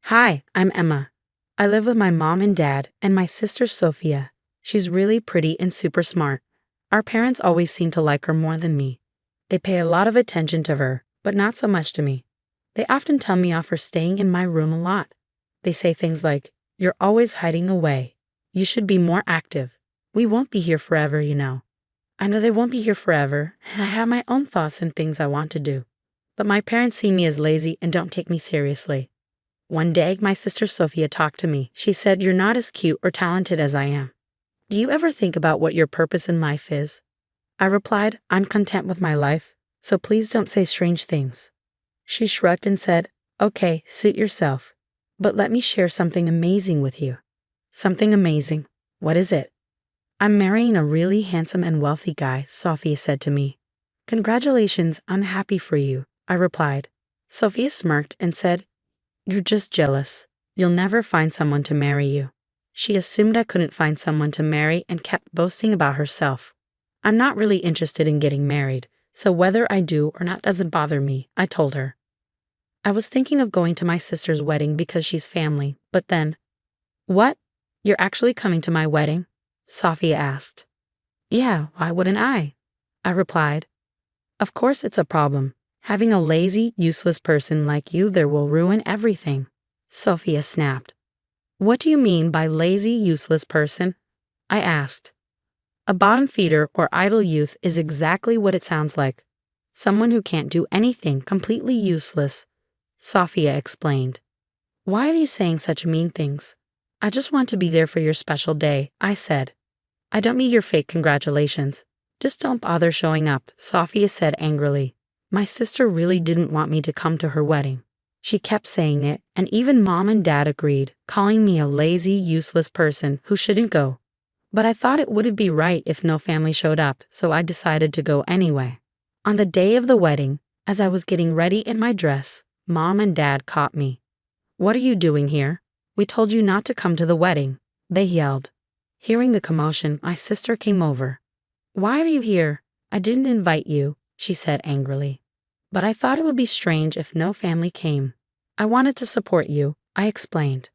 Hi, I'm Emma. I live with my mom and dad and my sister Sophia. She's really pretty and super smart. Our parents always seem to like her more than me. They pay a lot of attention to her, but not so much to me. They often tell me off for staying in my room a lot. They say things like, "You're always hiding away. You should be more active. We won't be here forever, you know." I know they won't be here forever, and I have my own thoughts and things I want to do. But my parents see me as lazy and don't take me seriously. One day, my sister Sophia talked to me. She said, "You're not as cute or talented as I am. Do you ever think about what your purpose in life is?" I replied, "I'm content with my life, so please don't say strange things." She shrugged and said, "Okay, suit yourself. But let me share something amazing with you." "Something amazing? What is it?" "I'm marrying a really handsome and wealthy guy," Sophia said to me. "Congratulations, I'm happy for you," I replied. Sophia smirked and said, "You're just jealous. You'll never find someone to marry you." She assumed I couldn't find someone to marry and kept boasting about herself. "I'm not really interested in getting married, so whether I do or not doesn't bother me," I told her. I was thinking of going to my sister's wedding because she's family, but then, "What? You're actually coming to my wedding?" Sophia asked. "Yeah, why wouldn't I?" I replied. "Of course it's a problem. Having a lazy, useless person like you there will ruin everything." Sophia snapped. "What do you mean by lazy, useless person?" I asked. "A bottom feeder or idle youth is exactly what it sounds like. Someone who can't do anything, completely useless," Sophia explained. "Why are you saying such mean things?" "I just want to be there for your special day," I said. "I don't need your fake congratulations. Just don't bother showing up," Sophia said angrily. My sister really didn't want me to come to her wedding. She kept saying it, and even mom and dad agreed, calling me a lazy, useless person who shouldn't go. But I thought it wouldn't be right if no family showed up, so I decided to go anyway. On the day of the wedding, as I was getting ready in my dress, mom and dad caught me. "What are you doing here? We told you not to come to the wedding," they yelled. Hearing the commotion, my sister came over. "Why are you here? I didn't invite you," she said angrily. "But I thought it would be strange if no family came. I wanted to support you," I explained.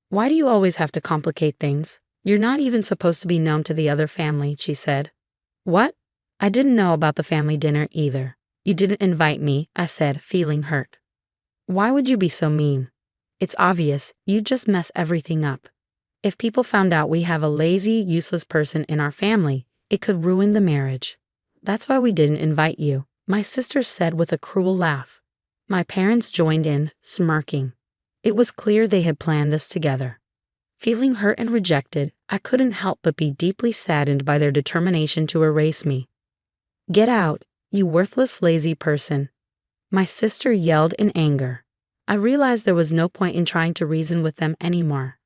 "Why do you always have to complicate things? You're not even supposed to be known to the other family," she said. "What? I didn't know about the family dinner either. You didn't invite me," I said, feeling hurt. "Why would you be so mean? It's obvious, you just mess everything up. If people found out we have a lazy, useless person in our family, it could ruin the marriage. That's why we didn't invite you," my sister said with a cruel laugh. My parents joined in, smirking. It was clear they had planned this together. Feeling hurt and rejected, I couldn't help but be deeply saddened by their determination to erase me. "Get out, you worthless, lazy person," my sister yelled in anger. I realized there was no point in trying to reason with them anymore.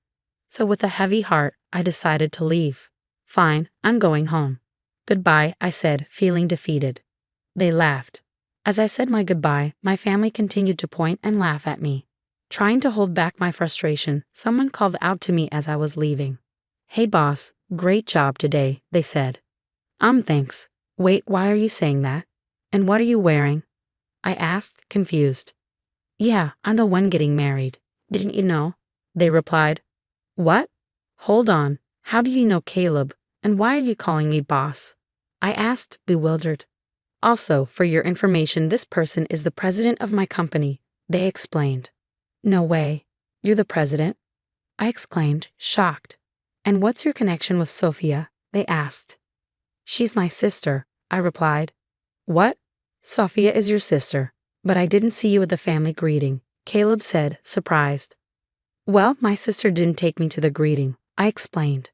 So with a heavy heart, I decided to leave. "Fine, I'm going home." "Goodbye," I said, feeling defeated. They laughed. As I said my goodbye, my family continued to point and laugh at me. Trying to hold back my frustration, someone called out to me as I was leaving. "Hey boss, great job today," they said. Thanks. Wait, why are you saying that? And what are you wearing?" I asked, confused. "Yeah, I'm the one getting married. Didn't you know?" they replied. "What? Hold on, how do you know Caleb, and why are you calling me boss?" I asked, bewildered. "Also, for your information, this person is the president of my company," they explained. "No way. You're the president?" I exclaimed, shocked. "And what's your connection with Sophia?" they asked. "She's my sister," I replied. "What? Sophia is your sister, but I didn't see you at the family greeting," Caleb said, surprised. "Well, my sister didn't take me to the greeting," I explained.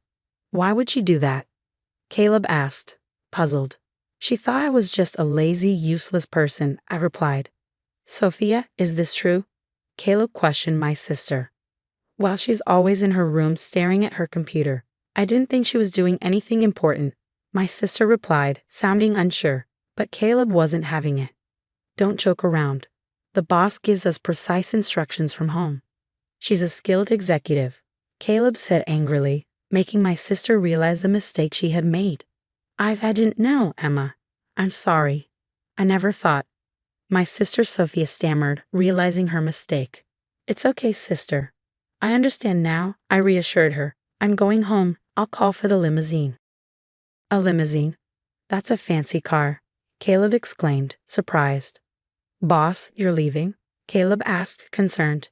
"Why would she do that?" Caleb asked, puzzled. "She thought I was just a lazy, useless person," I replied. "Sophia, is this true?" Caleb questioned my sister. "Well, she's always in her room staring at her computer. I didn't think she was doing anything important," my sister replied, sounding unsure, but Caleb wasn't having it. "Don't joke around. The boss gives us precise instructions from home. She's a skilled executive," Caleb said angrily, making my sister realize the mistake she had made. I didn't know, Emma. I'm sorry. I never thought." My sister Sophia stammered, realizing her mistake. It's okay, sister. I understand now, I reassured her. I'm going home. I'll call for the limousine. A limousine? That's a fancy car, Caleb exclaimed, surprised. Boss, you're leaving? Caleb asked, concerned.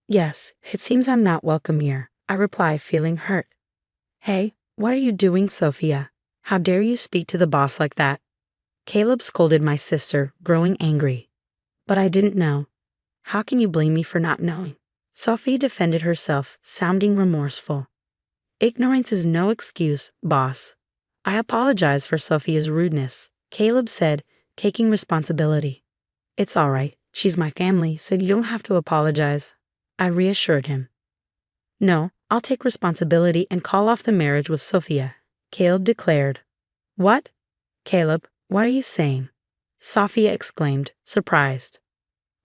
Yes, it seems I'm not welcome here, I replied, feeling hurt. Hey, what are you doing, Sophia? How dare you speak to the boss like that? Caleb scolded my sister, growing angry. But I didn't know. How can you blame me for not knowing? Sophie defended herself, sounding remorseful. Ignorance is no excuse, boss. I apologize for Sophia's rudeness, Caleb said, taking responsibility. It's all right. She's my family, so you don't have to apologize, I reassured him. No, I'll take responsibility and call off the marriage with Sophia, Caleb declared. What? Caleb, what are you saying? Sophia exclaimed, surprised.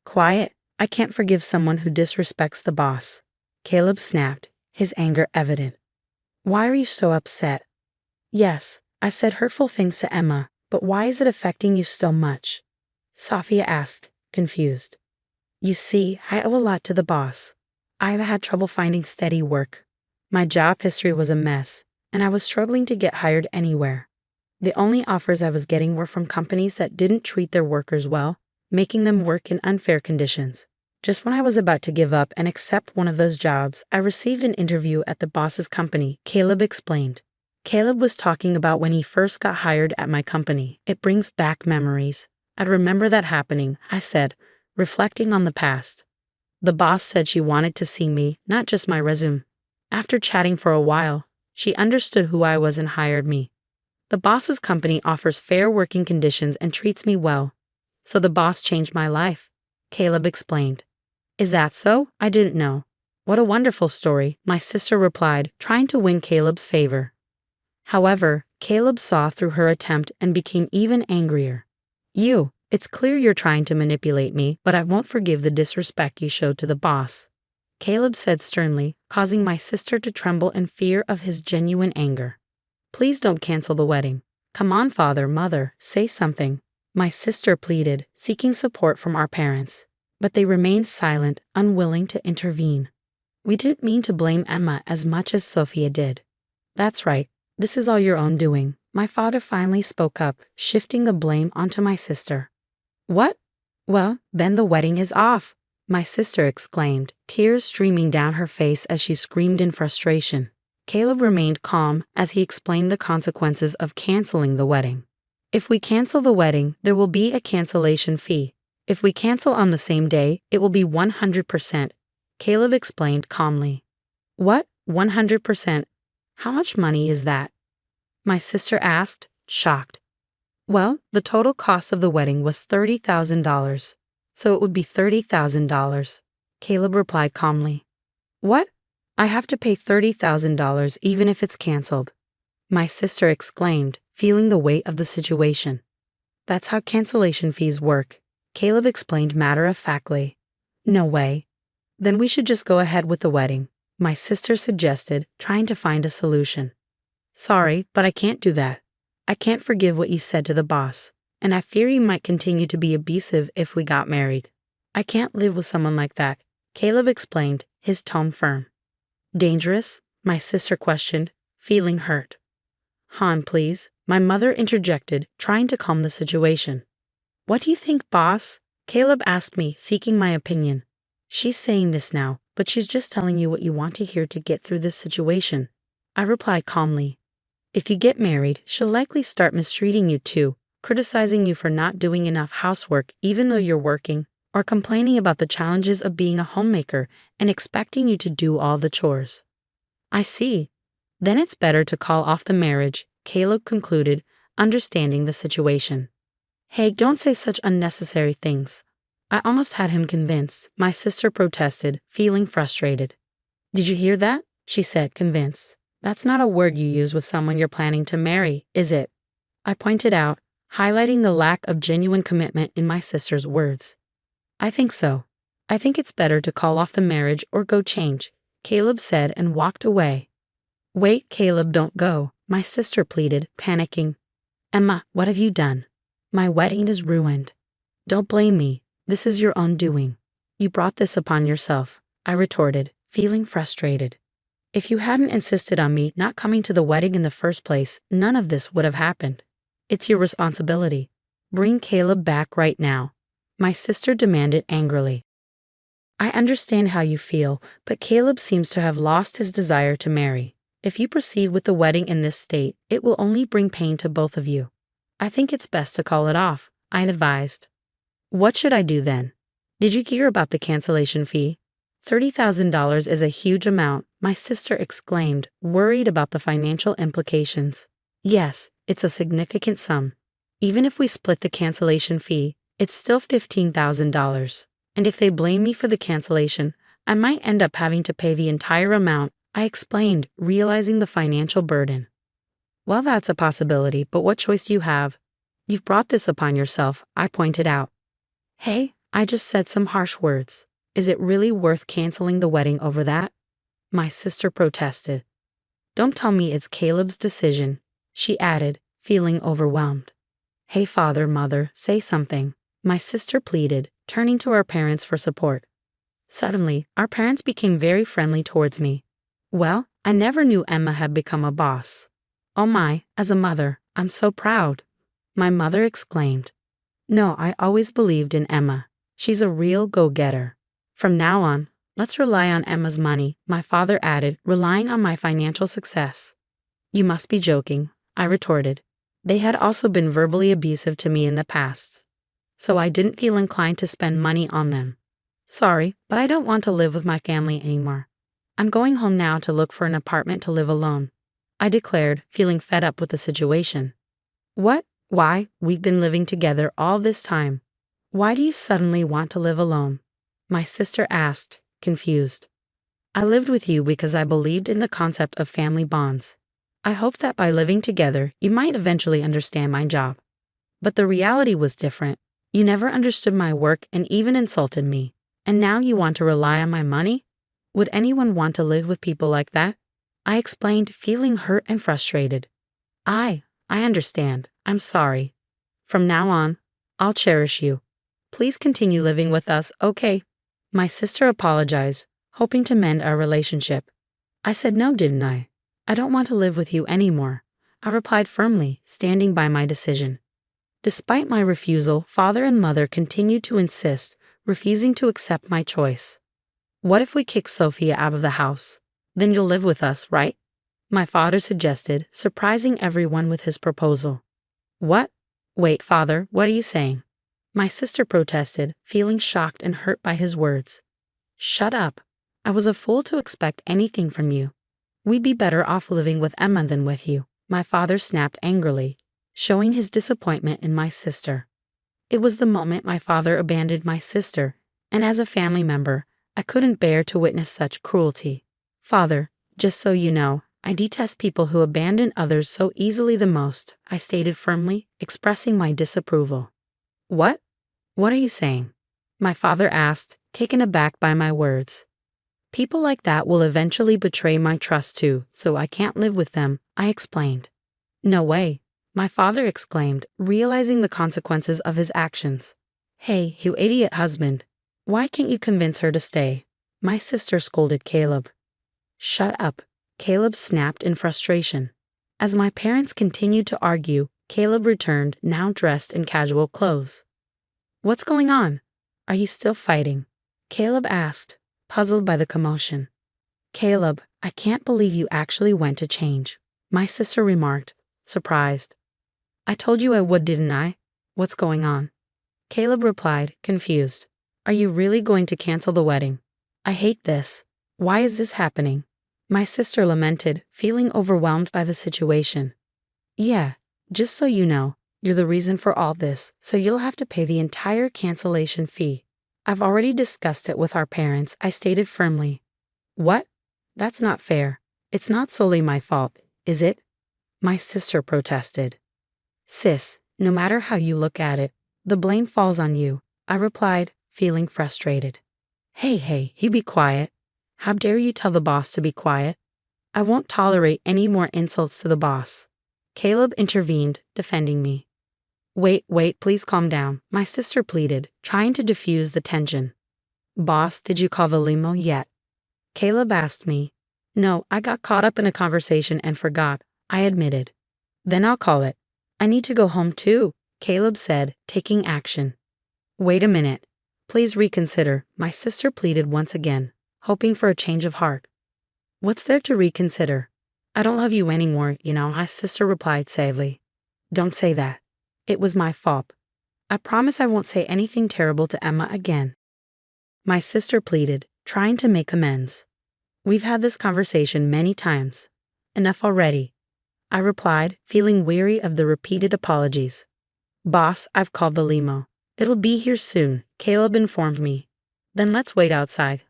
Quiet, I can't forgive someone who disrespects the boss. Caleb snapped, his anger evident. Why are you so upset? Yes, I said hurtful things to Emma, but why is it affecting you so much? Sophia asked, confused. You see, I owe a lot to the boss. I've had trouble finding steady work. My job history was a mess, and I was struggling to get hired anywhere. The only offers I was getting were from companies that didn't treat their workers well, making them work in unfair conditions. Just when I was about to give up and accept one of those jobs, I received an interview at the boss's company, Caleb explained. Caleb was talking about when he first got hired at my company. It brings back memories. I remember that happening, I said, reflecting on the past. The boss said she wanted to see me, not just my resume. After chatting for a while, she understood who I was and hired me. The boss's company offers fair working conditions and treats me well. So the boss changed my life, Caleb explained. Is that so? I didn't know. What a wonderful story, my sister replied, trying to win Caleb's favor. However, Caleb saw through her attempt and became even angrier. It's clear you're trying to manipulate me, but I won't forgive the disrespect you showed to the boss, Caleb said sternly, causing my sister to tremble in fear of his genuine anger. Please don't cancel the wedding. Come on, father, mother, say something, my sister pleaded, seeking support from our parents. But they remained silent, unwilling to intervene. We didn't mean to blame Emma as much as Sophia did. That's right, this is all your own doing, my father finally spoke up, shifting the blame onto my sister. What? Well, then the wedding is off, my sister exclaimed, tears streaming down her face as she screamed in frustration. Caleb remained calm as he explained the consequences of canceling the wedding. If we cancel the wedding, there will be a cancellation fee. If we cancel on the same day, it will be 100%, Caleb explained calmly. What? 100%? How much money is that? My sister asked, shocked. Well, the total cost of the wedding was $30,000, so it would be $30,000, Caleb replied calmly. What? I have to pay $30,000 even if it's canceled, my sister exclaimed, feeling the weight of the situation. That's how cancellation fees work, Caleb explained matter-of-factly. No way. Then we should just go ahead with the wedding, my sister suggested, trying to find a solution. Sorry, but I can't do that. I can't forgive what you said to the boss, and I fear you might continue to be abusive if we got married. I can't live with someone like that, Caleb explained, his tone firm. Dangerous? My sister questioned, feeling hurt. Han, please, my mother interjected, trying to calm the situation. What do you think, boss? Caleb asked me, seeking my opinion. She's saying this now, but she's just telling you what you want to hear to get through this situation, I replied calmly. If you get married, she'll likely start mistreating you too, criticizing you for not doing enough housework even though you're working, or complaining about the challenges of being a homemaker and expecting you to do all the chores. I see. Then it's better to call off the marriage, Caleb concluded, understanding the situation. Hey, don't say such unnecessary things. I almost had him convinced, my sister protested, feeling frustrated. Did you hear that? She said, convinced. That's not a word you use with someone you're planning to marry, is it? I pointed out, highlighting the lack of genuine commitment in my sister's words. I think so. I think it's better to call off the marriage or go change, Caleb said and walked away. Wait, Caleb, don't go, my sister pleaded, panicking. Emma, what have you done? My wedding is ruined. Don't blame me. This is your own doing. You brought this upon yourself, I retorted, feeling frustrated. If you hadn't insisted on me not coming to the wedding in the first place, none of this would have happened. It's your responsibility. Bring Caleb back right now, my sister demanded angrily. I understand how you feel, but Caleb seems to have lost his desire to marry. If you proceed with the wedding in this state, it will only bring pain to both of you. I think it's best to call it off, I advised. What should I do then? Did you hear about the cancellation fee? $30,000 is a huge amount, my sister exclaimed, worried about the financial implications. Yes, it's a significant sum. Even if we split the cancellation fee, it's still $15,000. And if they blame me for the cancellation, I might end up having to pay the entire amount, I explained, realizing the financial burden. Well, that's a possibility, but what choice do you have? You've brought this upon yourself, I pointed out. Hey, I just said some harsh words. Is it really worth canceling the wedding over that? My sister protested. Don't tell me it's Caleb's decision, she added, feeling overwhelmed. Hey, father, mother, say something, my sister pleaded, turning to our parents for support. Suddenly, our parents became very friendly towards me. Well, I never knew Emma had become a boss. Oh my, as a mother, I'm so proud, my mother exclaimed. No, I always believed in Emma. She's a real go-getter. From now on, let's rely on Emma's money, my father added, relying on my financial success. You must be joking, I retorted. They had also been verbally abusive to me in the past, so I didn't feel inclined to spend money on them. Sorry, but I don't want to live with my family anymore. I'm going home now to look for an apartment to live alone, I declared, feeling fed up with the situation. What? Why? We've been living together all this time. Why do you suddenly want to live alone? My sister asked, confused. I lived with you because I believed in the concept of family bonds. I hoped that by living together, you might eventually understand my job. But the reality was different. You never understood my work and even insulted me. And now you want to rely on my money? Would anyone want to live with people like that? I explained, feeling hurt and frustrated. I understand. I'm sorry. From now on, I'll cherish you. Please continue living with us, okay? My sister apologized, hoping to mend our relationship. I said no, didn't I? I don't want to live with you anymore, I replied firmly, standing by my decision. Despite my refusal, father and mother continued to insist, refusing to accept my choice. What if we kick Sophia out of the house? Then you'll live with us, right? My father suggested, surprising everyone with his proposal. What? Wait, father, what are you saying? My sister protested, feeling shocked and hurt by his words. Shut up. I was a fool to expect anything from you. We'd be better off living with Emma than with you, my father snapped angrily, showing his disappointment in my sister. It was the moment my father abandoned my sister, and as a family member, I couldn't bear to witness such cruelty. Father, just so you know, I detest people who abandon others so easily the most, I stated firmly, expressing my disapproval. What? What are you saying? My father asked, taken aback by my words. People like that will eventually betray my trust too, so I can't live with them, I explained. No way, my father exclaimed, realizing the consequences of his actions. Hey, you idiot husband. Why can't you convince her to stay? My sister scolded Caleb. Shut up, Caleb snapped in frustration. As my parents continued to argue, Caleb returned, now dressed in casual clothes. What's going on? Are you still fighting? Caleb asked, puzzled by the commotion. Caleb, I can't believe you actually went to change, my sister remarked, surprised. I told you I would, didn't I? What's going on? Caleb replied, confused. Are you really going to cancel the wedding? I hate this. Why is this happening? My sister lamented, feeling overwhelmed by the situation. Yeah, just so you know, you're the reason for all this, so you'll have to pay the entire cancellation fee. I've already discussed it with our parents, I stated firmly. What? That's not fair. It's not solely my fault, is it? My sister protested. Sis, no matter how you look at it, the blame falls on you, I replied, feeling frustrated. Hey, you be quiet. How dare you tell the boss to be quiet? I won't tolerate any more insults to the boss. Caleb intervened, defending me. Wait, please calm down, my sister pleaded, trying to diffuse the tension. Boss, did you call the limo yet? Caleb asked me. No, I got caught up in a conversation and forgot, I admitted. Then I'll call it. I need to go home too, Caleb said, taking action. Wait a minute. Please reconsider, my sister pleaded once again, hoping for a change of heart. What's there to reconsider? I don't love you anymore, my sister replied sadly. Don't say that. It was my fault. I promise I won't say anything terrible to Emma again. My sister pleaded, trying to make amends. We've had this conversation many times. Enough already. I replied, feeling weary of the repeated apologies. Boss, I've called the limo. It'll be here soon, Caleb informed me. Then let's wait outside.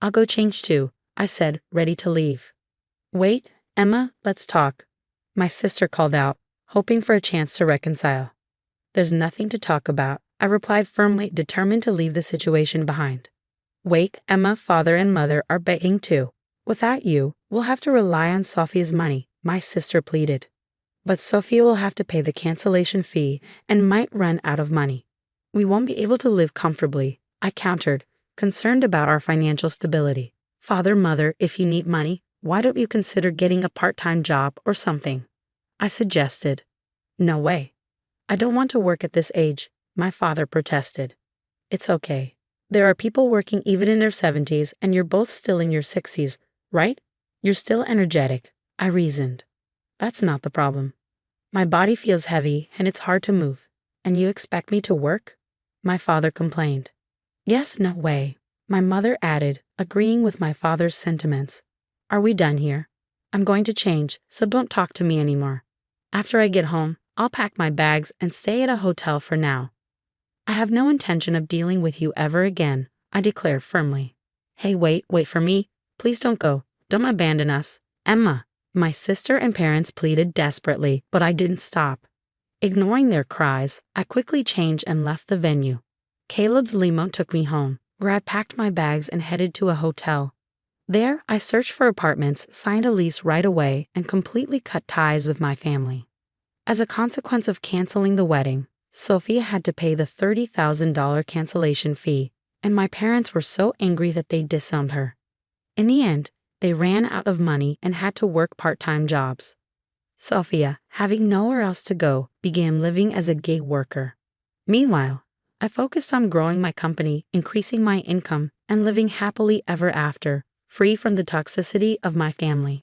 I'll go change too, I said, ready to leave. Wait, Emma, let's talk. My sister called out, hoping for a chance to reconcile. There's nothing to talk about, I replied firmly, determined to leave the situation behind. Wait, Emma, father and mother are begging too. Without you, we'll have to rely on Sophia's money, my sister pleaded. But Sophia will have to pay the cancellation fee and might run out of money. We won't be able to live comfortably, I countered, concerned about our financial stability. Father, mother, if you need money, why don't you consider getting a part-time job or something? I suggested. No way. I don't want to work at this age, my father protested. It's okay. There are people working even in their 70s and you're both still in your 60s, right? You're still energetic, I reasoned. That's not the problem. My body feels heavy and it's hard to move. And you expect me to work? My father complained. Yes, no way, my mother added, agreeing with my father's sentiments. Are we done here? I'm going to change, so don't talk to me anymore. After I get home, I'll pack my bags and stay at a hotel for now. I have no intention of dealing with you ever again, I declared firmly. Hey, wait for me. Please don't go. Don't abandon us. Emma. My sister and parents pleaded desperately, but I didn't stop. Ignoring their cries, I quickly changed and left the venue. Caleb's limo took me home, where I packed my bags and headed to a hotel. There, I searched for apartments, signed a lease right away, and completely cut ties with my family. As a consequence of canceling the wedding, Sophia had to pay the $30,000 cancellation fee, and my parents were so angry that they disowned her. In the end, they ran out of money and had to work part-time jobs. Sophia, having nowhere else to go, began living as a gig worker. Meanwhile, I focused on growing my company, increasing my income, and living happily ever after, free from the toxicity of my family.